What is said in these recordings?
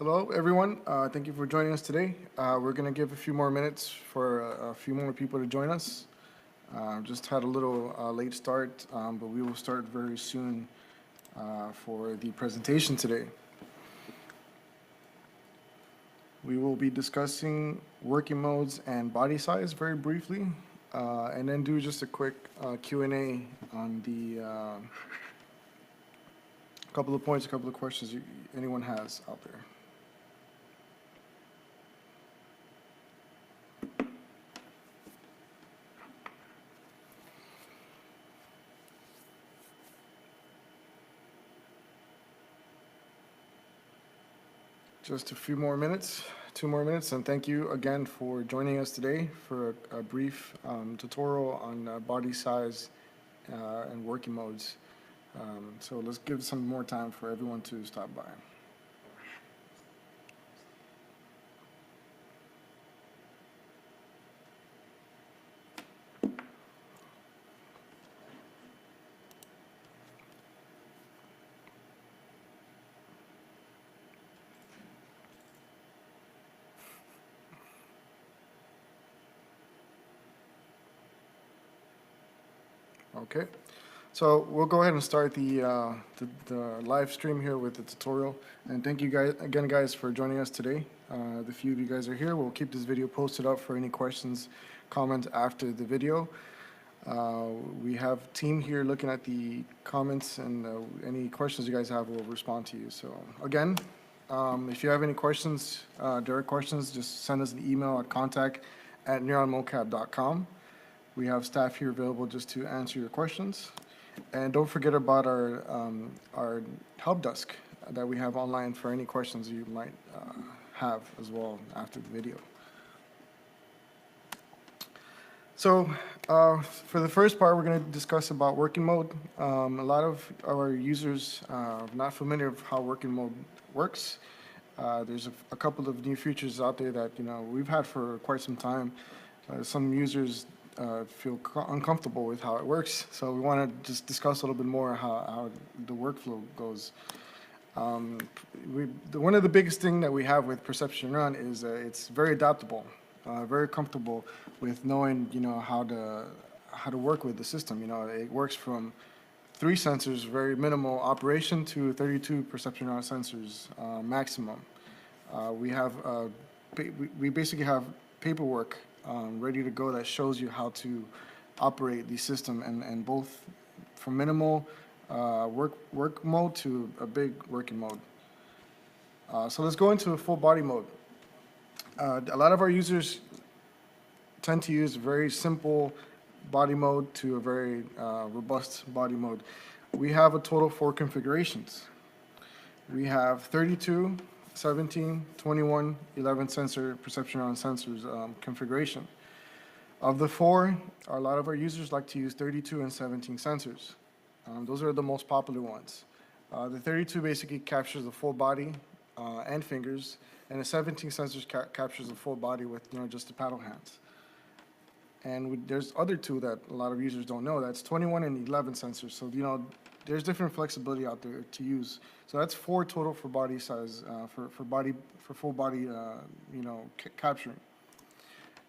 Hello, everyone. Thank you for joining us today. We're going to give a few more minutes for a few more people to join us. Just had a little late start, but we will start very soon for the presentation today. We will be discussing working modes and body size very briefly, and then do just a quick Q&A on the couple of points, a couple of questions anyone has out there. Just a few more minutes, 2 more minutes, and thank you again for joining us today for a brief tutorial on body size and working modes. So let's give some more time for everyone to stop by. Okay, so we'll go ahead and start the live stream here with the tutorial. And thank you guys again, for joining us today. The few of you guys are here. We'll keep this video posted up for any questions, comments after the video. We have a team here looking at the comments, and any questions you guys have, we'll respond to you. So again, if you have any questions, direct questions, just send us an email at contact@neuronmocap.com. We have staff here available just to answer your questions. And don't forget about our help desk that we have online for any questions you might have as well after the video. So for the first part, we're going to discuss about working mode. A lot of our users are not familiar with how working mode works. There's a couple of new features out there that we've had for quite some time. Some users feel uncomfortable with how it works, so we want to just discuss a little bit more how the workflow goes. One of the biggest thing that we have with perception neuron is it's very adaptable, very comfortable with knowing how to work with the system. It works from 3 sensors, very minimal operation, to 32 perception neuron sensors maximum. We basically have paperwork ready to go that shows you how to operate the system, and both from minimal work mode to a big working mode. So let's go into a full body mode. A lot of our users tend to use a very simple body mode to a very robust body mode. We have a total of 4 configurations. We have 32, 17, 21, 11 sensor perception neuron sensors configuration. Of the 4, a lot of our users like to use 32 and 17 sensors. Those are the most popular ones. The 32 basically captures the full body and fingers, and the 17 sensors captures the full body with just the paddle hands. And there's other 2 that a lot of users don't know. That's 21 and 11 sensors. So there's different flexibility out there to use. So that's 4 total for body size, for full body capturing.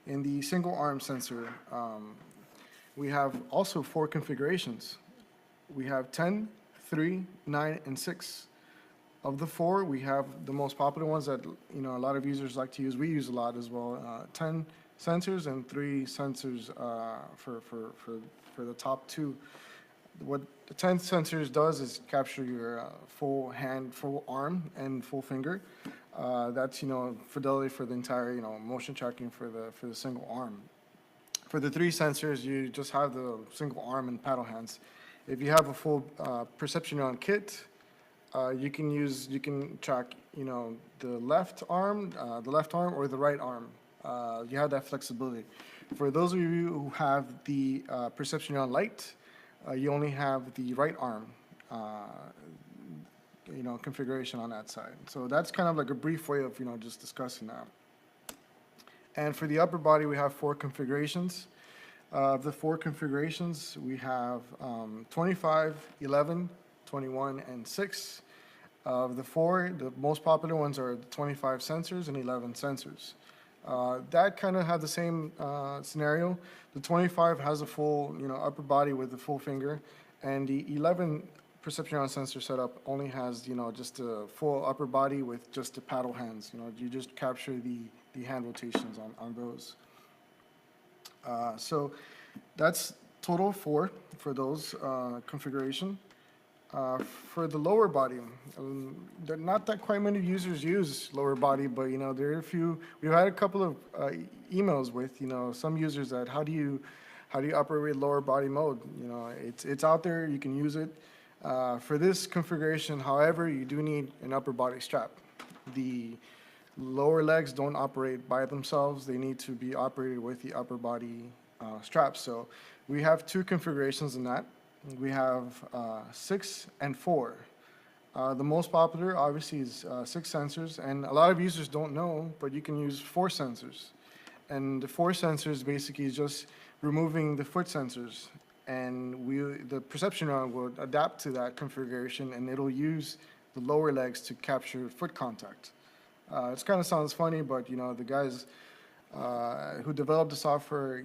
In the single arm sensor, we have also 4 configurations. We have 10, 3, 9, and 6. Of the 4, we have the most popular ones that a lot of users like to use. We use a lot as well. 10 sensors and 3 sensors for the top 2. What the 10 sensors does is capture your full hand, full arm, and full finger. That's fidelity for the entire motion tracking for the single arm. For the 3 sensors, you just have the single arm and paddle hands. If you have a full perception neuron kit, you can track the left arm or the right arm. You have that flexibility. For those of you who have the perception neuron light, you only have the right arm configuration on that side. So that's kind of like a brief way of just discussing that. And for the upper body, we have 4 configurations. Of the 4 configurations, we have 25, 11, 21, and 6. Of the four, the most popular ones are the 25 sensors and 11 sensors. That kind of have the same scenario. The 25 has a full, upper body with a full finger, and the 11 perception neuron sensor setup only has, just a full upper body with just the paddle hands. You just capture the hand rotations on those. So that's total of four for those configuration. For the lower body, not that quite many users use lower body, but there are a few. We've had a couple of emails with some users that how do you operate lower body mode? It's out there. You can use it. For this configuration, however, you do need an upper body strap. The lower legs don't operate by themselves. They need to be operated with the upper body strap. So we have two configurations in that. We have 6 and 4. The most popular, obviously, is 6 sensors, and a lot of users don't know, but you can use 4 sensors. And the 4 sensors basically is just removing the foot sensors, and the perception neuron will adapt to that configuration, and it'll use the lower legs to capture foot contact. It kind of sounds funny, but the guys who developed the software,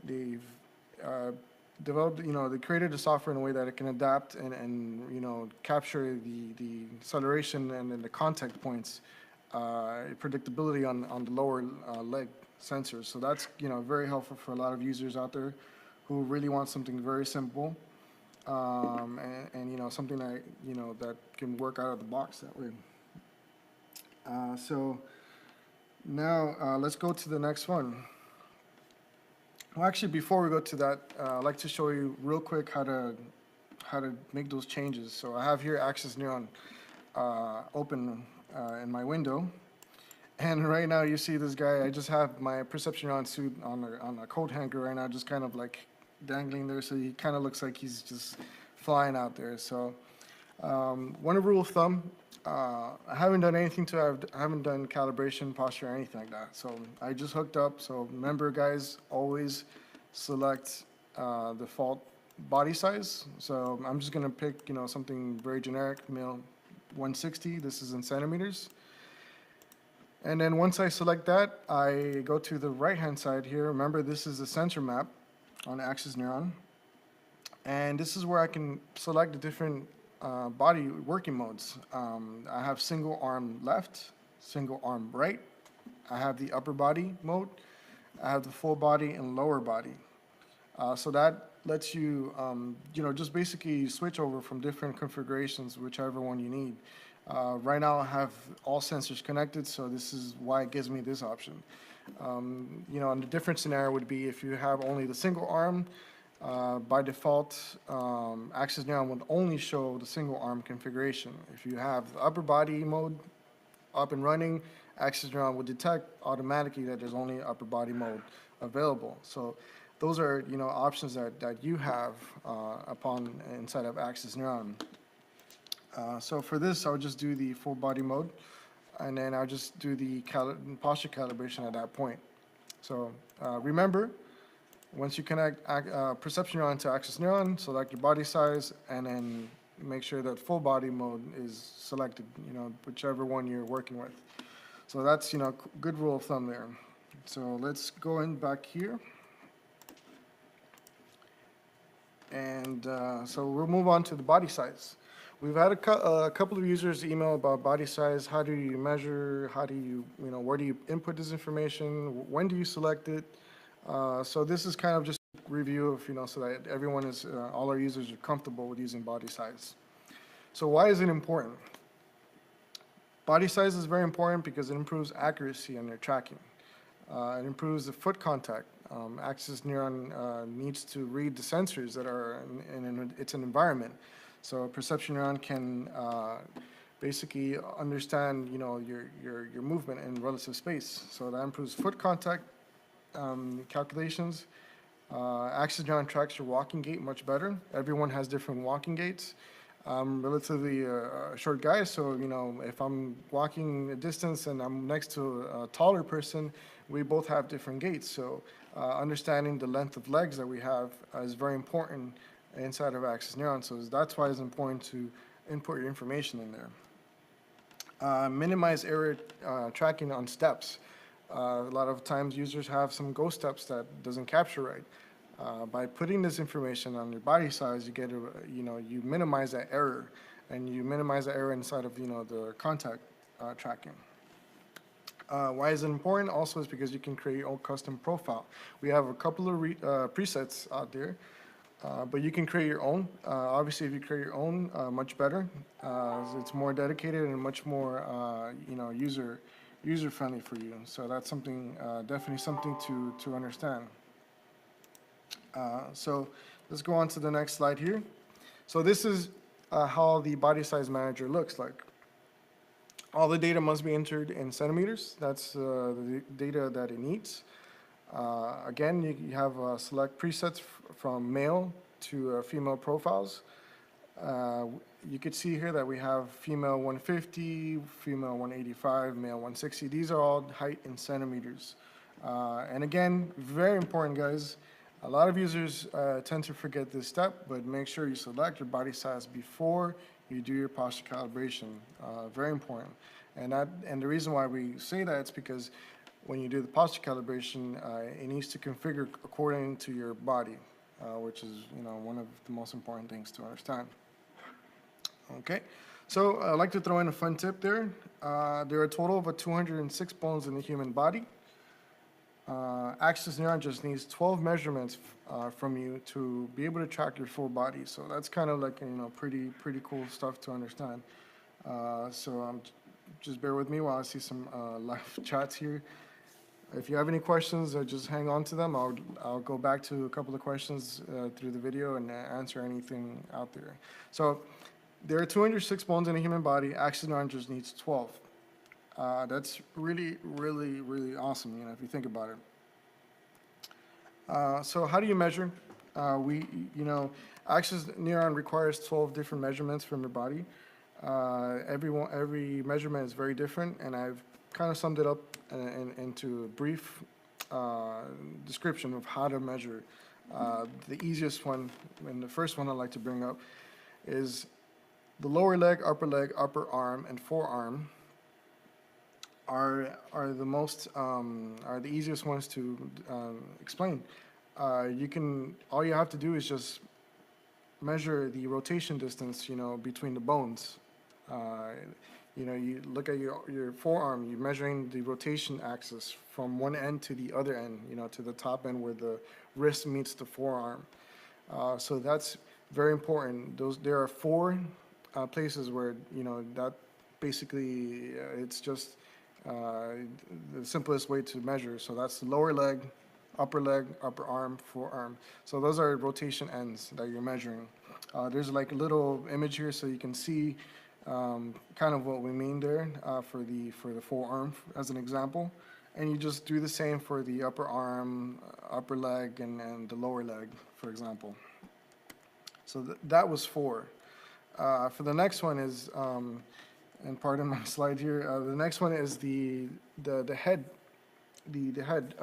they've developed, they created the software in a way that it can adapt and capture the acceleration and then the contact points, predictability on the lower leg sensors. So that's, very helpful for a lot of users out there who really want something very simple, and something that, that can work out of the box that way. So now let's go to the next one. Well, actually, before we go to that, I'd like to show you real quick how to make those changes. So I have here Axis Neuron open in my window, and right now you see this guy. I just have my perception neuron suit on a coat hanger right now, just kind of like dangling there. So he kind of looks like he's just flying out there. So one rule of thumb. I haven't done anything I haven't done calibration, posture, or anything like that. So I just hooked up. So remember, guys, always select default body size. So I'm just gonna pick, something very generic, male 160. This is in centimeters. And then once I select that, I go to the right-hand side here. Remember, this is the sensor map on Axis Neuron. And this is where I can select the different body working modes. I have single arm left, single arm right. I have the upper body mode. I have the full body and lower body. So that lets you, just basically switch over from different configurations, whichever one you need. Right now I have all sensors connected, so this is why it gives me this option. And the different scenario would be if you have only the single arm. By default, Axis Neuron would only show the single arm configuration. If you have the upper body mode up and running, Axis Neuron would detect automatically that there's only upper body mode available. So those are options that you have upon inside of Axis Neuron. So for this, I'll just do the full body mode, and then I'll just do the posture calibration at that point. So remember, once you connect perception neuron to Axis Neuron, select your body size, and then make sure that full body mode is selected, whichever one you're working with. So that's, good rule of thumb there. So let's go in back here. And so we'll move on to the body size. We've had a couple of users email about body size. How do you measure? How do you, where do you input this information? When do you select it? So this is kind of just a review of, so that everyone is, all our users are comfortable with using body size. So why is it important? Body size is very important because it improves accuracy in your tracking. It improves the foot contact. Axis Neuron needs to read the sensors that are in its environment. So perception neuron can basically understand, your movement in relative space. So that improves foot contact calculations. Axis Neuron tracks your walking gait much better. Everyone has different walking gaits. I'm relatively a short guy, so if I'm walking a distance and I'm next to a taller person, we both have different gaits. So understanding the length of legs that we have is very important inside of Axis Neuron. So that's why it's important to input your information in there. Minimize error tracking on steps. A lot of times users have some go steps that doesn't capture right. By putting this information on your body size, you get you minimize that error, and you minimize the error inside of the contact tracking. Why is it important? Also, is because you can create your own custom profile. We have a couple of presets out there, but you can create your own. Obviously, if you create your own, much better. It's more dedicated and much more user friendly for you. So that's something definitely something to understand. So let's go on to the next slide here. So this is how the body size manager looks like. All the data must be entered in centimeters. That's the data that it needs. Again, you have select presets from male to female profiles. You could see here that we have female 150, female 185, male 160. These are all height in centimeters. And again, very important, guys. A lot of users tend to forget this step, but make sure you select your body size before you do your posture calibration. Very important. And the reason why we say that is because when you do the posture calibration, it needs to configure according to your body, which is one of the most important things to understand. Okay, so I'd like to throw in a fun tip there. There are a total of 206 bones in the human body. Axis Neuron just needs 12 measurements from you to be able to track your full body. So that's kind of like pretty cool stuff to understand. So just bear with me while I see some live chats here. If you have any questions, just hang on to them. I'll go back to a couple of questions through the video and answer anything out there. So there are 206 bones in a human body. Axis Neuron just needs 12. That's really awesome, if you think about it. So how do you measure? Axis Neuron requires 12 different measurements from your body. Every measurement is very different, and I've kind of summed it up into a brief description of how to measure. The easiest one, and the first one I'd like to bring up, is the lower leg, upper arm, and forearm are the easiest ones to explain. All you have to do is just measure the rotation distance, between the bones. You look at your forearm, you're measuring the rotation axis from one end to the other end, to the top end where the wrist meets the forearm. So that's very important. There are 4 places where, that basically it's just the simplest way to measure. So that's the lower leg, upper arm, forearm. So those are rotation ends that you're measuring. There's like a little image here so you can see kind of what we mean there for the forearm as an example. And you just do the same for the upper arm, upper leg, and the lower leg, for example. So that was 4. For the next one is, and pardon my slide here, the next one is the head. The head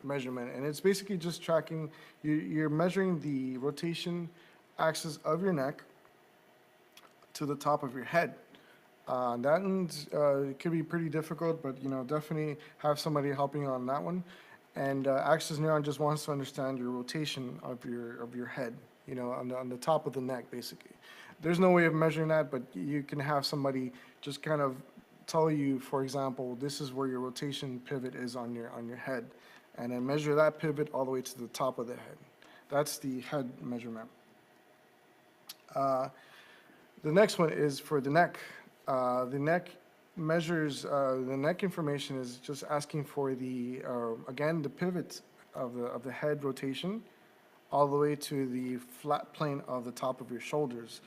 measurement, and it's basically just tracking. You're measuring the rotation axis of your neck to the top of your head. It could be pretty difficult, but definitely have somebody helping you on that one. And Axis Neuron just wants to understand your rotation of your head, on the top of the neck, basically. There's no way of measuring that, but you can have somebody just kind of tell you, for example, this is where your rotation pivot is on your head, and then measure that pivot all the way to the top of the head. That's the head measurement. The next one is for the neck. The neck measures, the neck information is just asking for again, the pivot of the head rotation all the way to the flat plane of the top of your shoulders.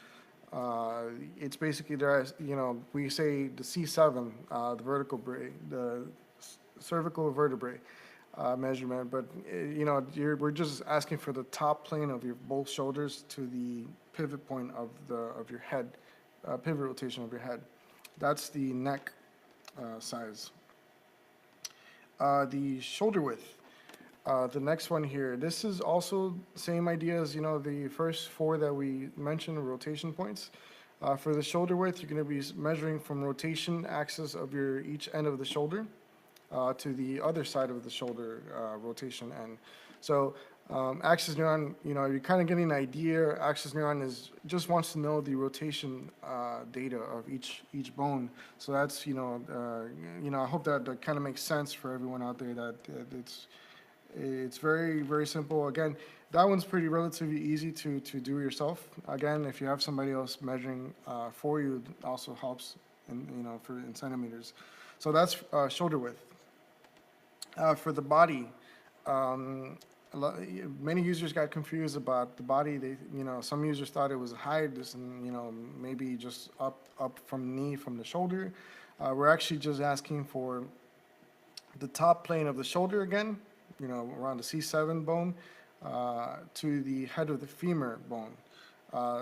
It's basically we say the C7, the vertebrae, the cervical vertebrae measurement, but we're just asking for the top plane of your both shoulders to the pivot point of your head, pivot rotation of your head. That's the neck size. The shoulder width. The next one here, this is also same idea as the first 4 that we mentioned, rotation points. For the shoulder width, you're going to be measuring from rotation axis of your each end of the shoulder to the other side of the shoulder rotation end. So axis neuron, you're kind of getting an idea. Axis neuron just wants to know the rotation data of each bone. So that's I hope that kind of makes sense for everyone out there. That it's very, very simple. Again, that one's pretty relatively easy to do yourself. Again, if you have somebody else measuring for you, it also helps in centimeters. So that's shoulder width. For the body, many users got confused about the body. Some users thought it was height, and maybe just up from the knee, from the shoulder. We're actually just asking for the top plane of the shoulder again, around the C7 bone, to the head of the femur bone.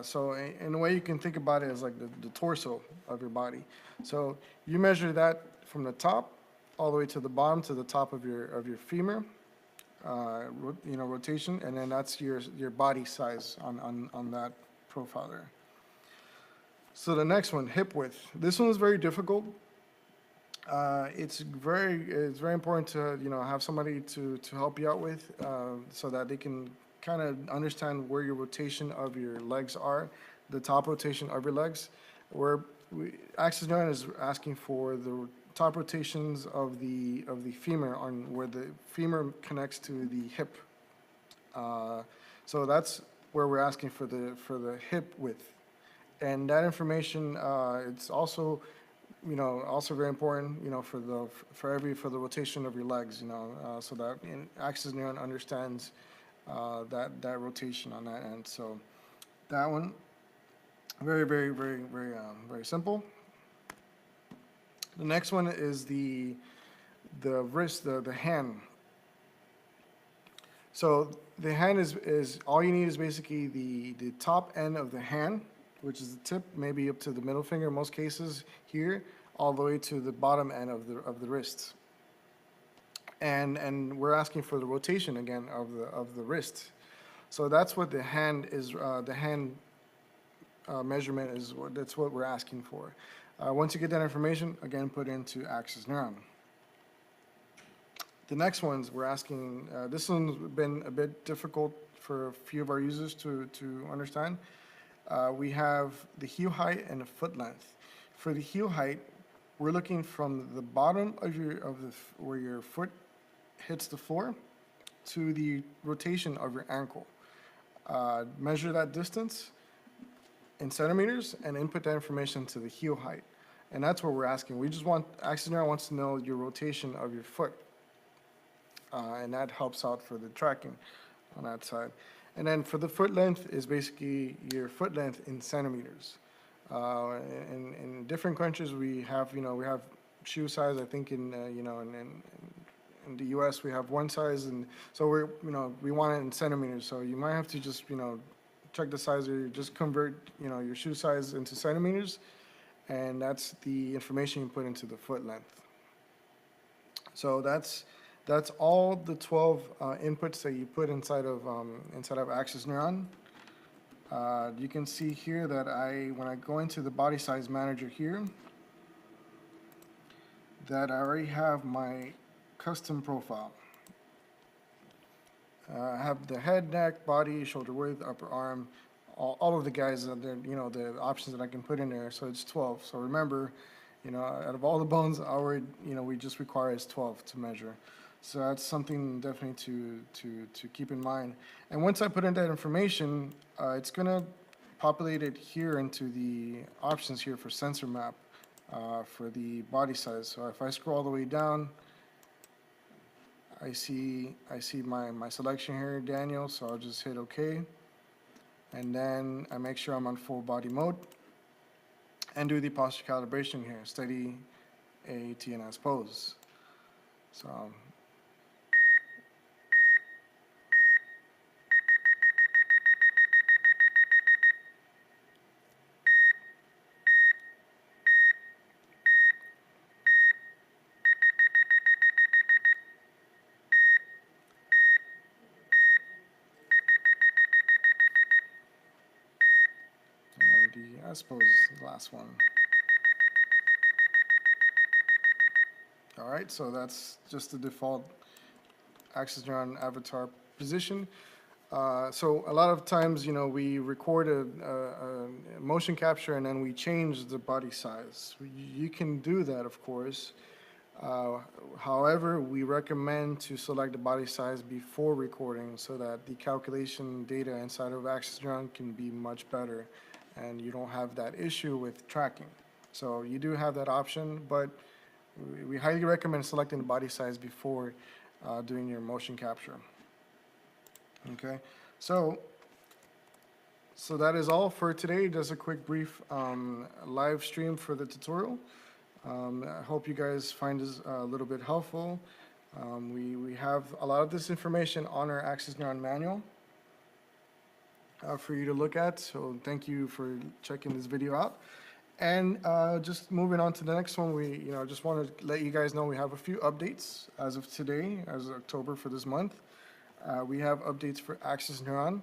So in a way you can think about it as like the torso of your body. So you measure that from the top all the way to the bottom to the top of your femur, rotation, and then that's your body size on that profile there. So the next one, hip width. This one is very difficult. It's very important to have somebody to help you out with, so that they can kind of understand where your rotation of your legs are, the top rotation of your legs. Axis Neuron is asking for the top rotations of the femur, on where the femur connects to the hip. So that's where we're asking for the hip width, and that information it's also also very important for the rotation of your legs, so that Axis Neuron understands that rotation on that end. So that one, very, very, very, very, very simple. The next one is the wrist, the hand. So the hand is all you need is basically the top end of the hand, which is the tip, maybe up to the middle finger in most cases here, all the way to the bottom end of the wrist. And we're asking for the rotation again of the wrist. So that's what the hand is. The hand measurement is that's what we're asking for. Once you get that information, again, put into Axis Neuron. The next ones we're asking. This one's been a bit difficult for a few of our users to understand. We have the heel height and the foot length. For the heel height, we're looking from the bottom of where your foot hits the floor to the rotation of your ankle. Measure that distance in centimeters and input that information to the heel height. And that's what we're asking. Axis Neuron wants to know your rotation of your foot. And that helps out for the tracking on that side. And then for the foot length is basically your foot length in centimeters. In different countries we have shoe size. I think in the U.S. we have one size, and so we want it in centimeters. So you might have to just check the size, or just convert your shoe size into centimeters, and that's the information you put into the foot length. So that's all the 12 inputs that you put inside of Axis Neuron. You can see here that when I go into the body size manager here, that I already have my custom profile. I have the head, neck, body, shoulder width, upper arm, all of the guys that the options that I can put in there. So it's 12. So remember, out of all the bones, we just require is 12 to measure. So that's something definitely to keep in mind. And once I put in that information, it's going to populate it here into the options here for sensor map for the body size. So if I scroll all the way down, I see my selection here, Daniel, so I'll just hit OK. And then I make sure I'm on full body mode and do the posture calibration here, steady ATNS pose. So I suppose the last one. All right, so that's just the default Axis Neuron avatar position. So a lot of times, we record a motion capture and then we change the body size. You can do that, of course. However, we recommend to select the body size before recording so that the calculation data inside of Axis Neuron can be much better and you don't have that issue with tracking. So you do have that option, but we highly recommend selecting the body size before doing your motion capture. Okay, so that is all for today. Just a quick brief live stream for the tutorial. I hope you guys find this a little bit helpful. We have a lot of this information on our Axis Neuron manual for you to look at. So thank you for checking this video out. And just moving on to the next one, we just want to let you guys know we have a few updates as of today, as of October for this month. We have updates for Axis Neuron.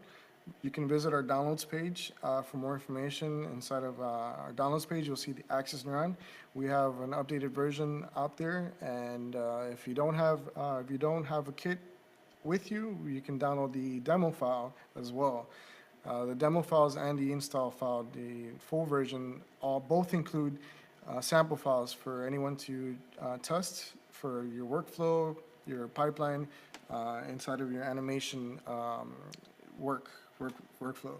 You can visit our downloads page for more information. Inside of our downloads page, you'll see the Axis Neuron. We have an updated version out there, and if you don't have a kit with you, you can download the demo file as well. The demo files and the install file, the full version, both include sample files for anyone to test for your workflow, your pipeline, inside of your animation workflow.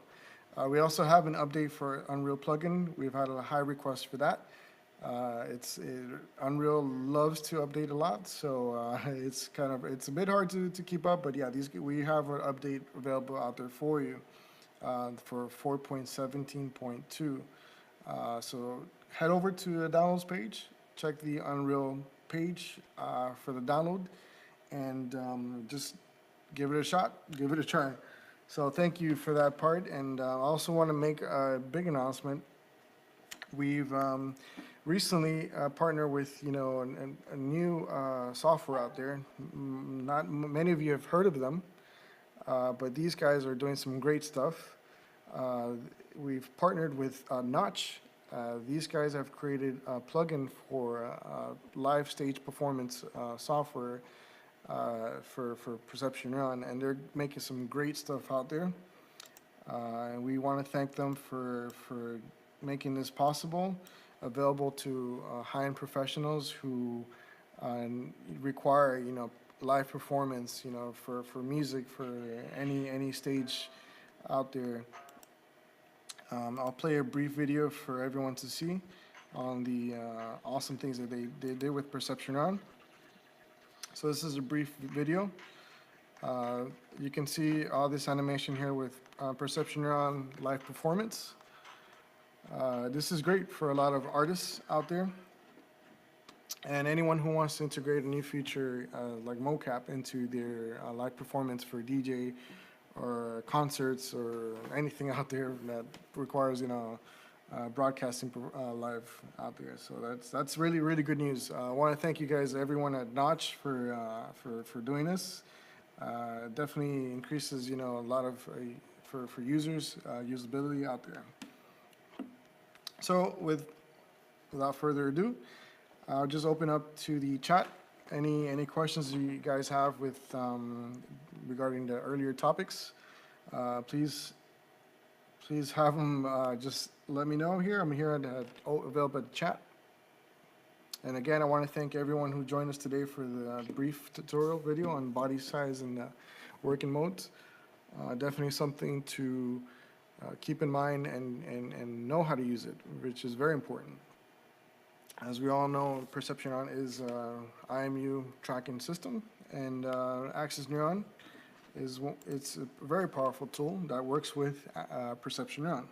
We also have an update for Unreal plugin. We've had a high request for that. Unreal loves to update a lot, so it's a bit hard to keep up. But yeah, we have an update available out there for you for 4.17.2. So head over to the downloads page, check the Unreal page for the download, and just give it a shot, give it a try. So thank you for that part, and I also want to make a big announcement. We've recently partnered with a new software out there. Not many of you have heard of them, but these guys are doing some great stuff. We've partnered with Notch. These guys have created a plugin for live stage performance software for Perception Neuron, and they're making some great stuff out there. And we want to thank them for making this possible, available to high-end professionals who require live performance, for music, for any stage out there. I'll play a brief video for everyone to see on the awesome things that they did with Perception Neuron. So this is a brief video. You can see all this animation here with Perception Neuron live performance. This is great for a lot of artists out there, and anyone who wants to integrate a new feature like MOCAP into their live performance for DJ or concerts or anything out there that requires broadcasting live out there. So that's really good news. I want to thank you guys, everyone at Notch, for doing this. Definitely increases a lot of for users usability out there. So without further ado, I'll just open up to the chat. Any questions you guys have with regarding the earlier topics, please have them. Just let me know here. I'm here available at the chat. And again, I want to thank everyone who joined us today for the brief tutorial video on body size and working modes. Definitely something to keep in mind and know how to use it, which is very important. As we all know, Perception Neuron is IMU tracking system, and Axis Neuron it's a very powerful tool that works with Perception Neuron.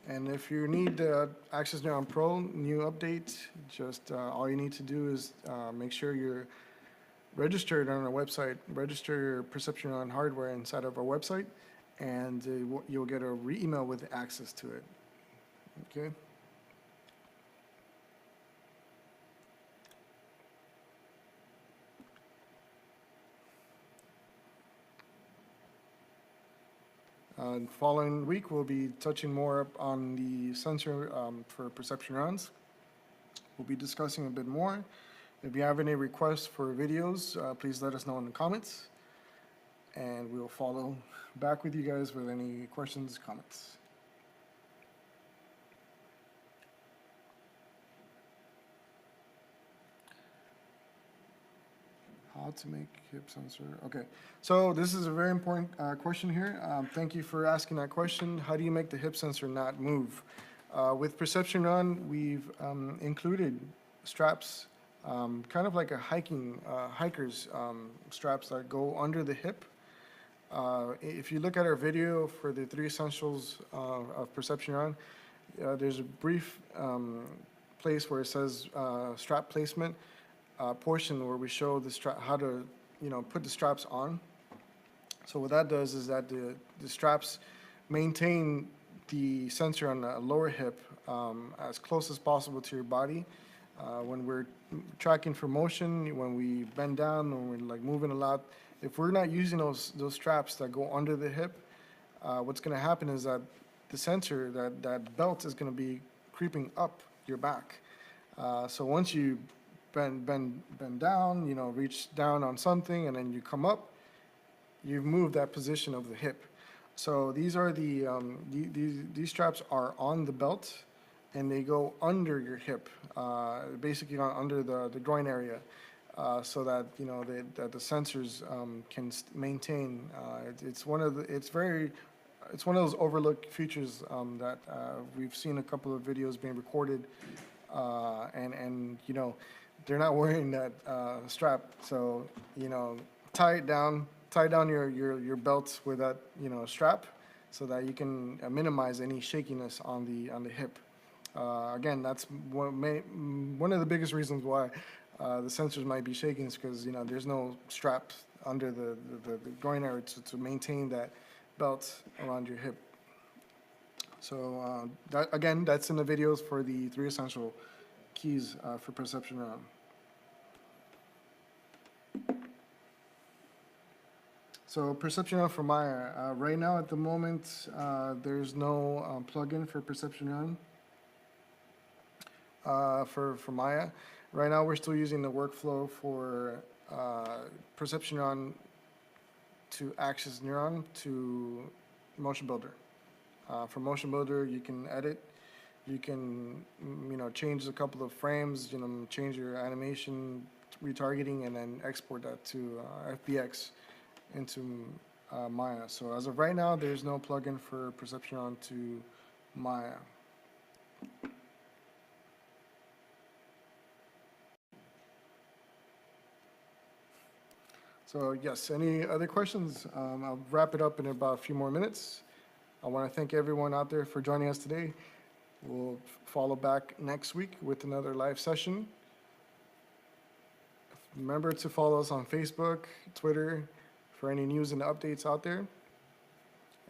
And if you need Axis Neuron Pro new update, just all you need to do is make sure you're registered on our website, register your Perception Neuron hardware inside of our website, and you'll get a re-email with access to it. Okay. Following week, we'll be touching more up on the sensor for perception neurons. We'll be discussing a bit more. If you have any requests for videos, please let us know in the comments, and we'll follow back with you guys with any questions, comments. How to make hip sensor. Okay, so this is a very important question here. Thank you for asking that question. How do you make the hip sensor not move? With perception neuron, we've included straps, kind of like a hiker's straps that go under the hip. If you look at our video for the 3 essentials of perception neuron, there's a brief place where it says strap placement. Portion where we show the how to put the straps on. So what that does is that the straps maintain the sensor on the lower hip as close as possible to your body. When we're tracking for motion, when we bend down, when we're like moving a lot, if we're not using those straps that go under the hip, what's going to happen is that the sensor, that belt is going to be creeping up your back. So once you bend down, reach down on something, and then you come up, you've moved that position of the hip. So these are these straps are on the belt, and they go under your hip, basically under the groin area, so that that the sensors can maintain. It's one of those overlooked features that we've seen a couple of videos being recorded, and they're not wearing that strap, so tie down your belt with that strap, so that you can minimize any shakiness on the hip. Again, that's one of the biggest reasons why the sensors might be shaking, is because there's no straps under the groin area to maintain that belt around your hip. So that's in the videos for the 3 essential keys for perception neuron. So perception neuron for Maya. Right now, at the moment, there's no plugin for perception neuron for Maya. Right now, we're still using the workflow for perception neuron to Axis Neuron to Motion Builder. For Motion Builder, you can edit. You can, change a couple of frames, change your animation, retargeting, and then export that to FBX into Maya. So as of right now, there's no plugin for perception neuron to Maya. So yes, any other questions? I'll wrap it up in about a few more minutes. I want to thank everyone out there for joining us today. We'll follow back next week with another live session. Remember to follow us on Facebook, Twitter, for any news and updates out there.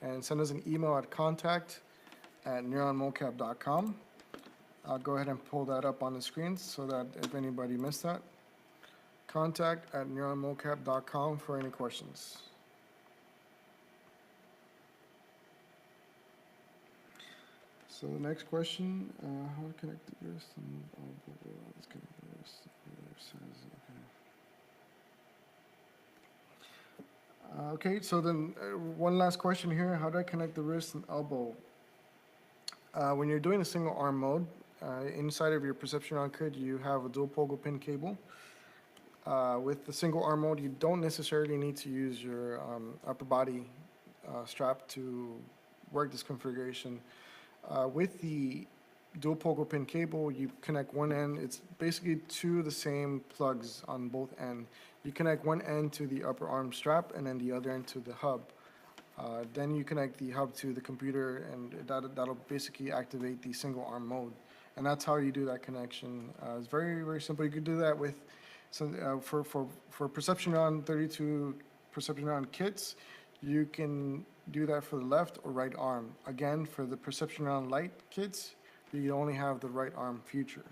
And send us an email at contact@neuronmocap.com. I'll go ahead and pull that up on the screen so that if anybody missed that. Contact@neuronmocap.com for any questions. So the next question, how to connect the wrist and let's connect the wrist. Okay, so then one last question here. How do I connect the wrist and elbow? When you're doing a single arm mode, inside of your perception neuron kit, you have a dual pogo pin cable. With the single arm mode, you don't necessarily need to use your upper body strap to work this configuration. With the dual pogo pin cable, you connect one end. It's basically 2 of the same plugs on both ends. You connect one end to the upper arm strap and then the other end to the hub. Then you connect the hub to the computer, and that'll basically activate the single arm mode. And that's how you do that connection. It's very, very simple. You could do that with for perception neuron 32 perception neuron kits. You can do that for the left or right arm. Again, for the perception neuron light kits, you only have the right arm feature.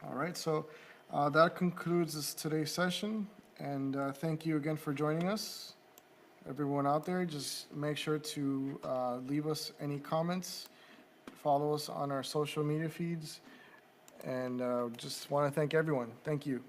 All right, so that concludes today's session, And thank you again for joining us. Everyone out there, just make sure to leave us any comments, follow us on our social media feeds, and just want to thank everyone. Thank you.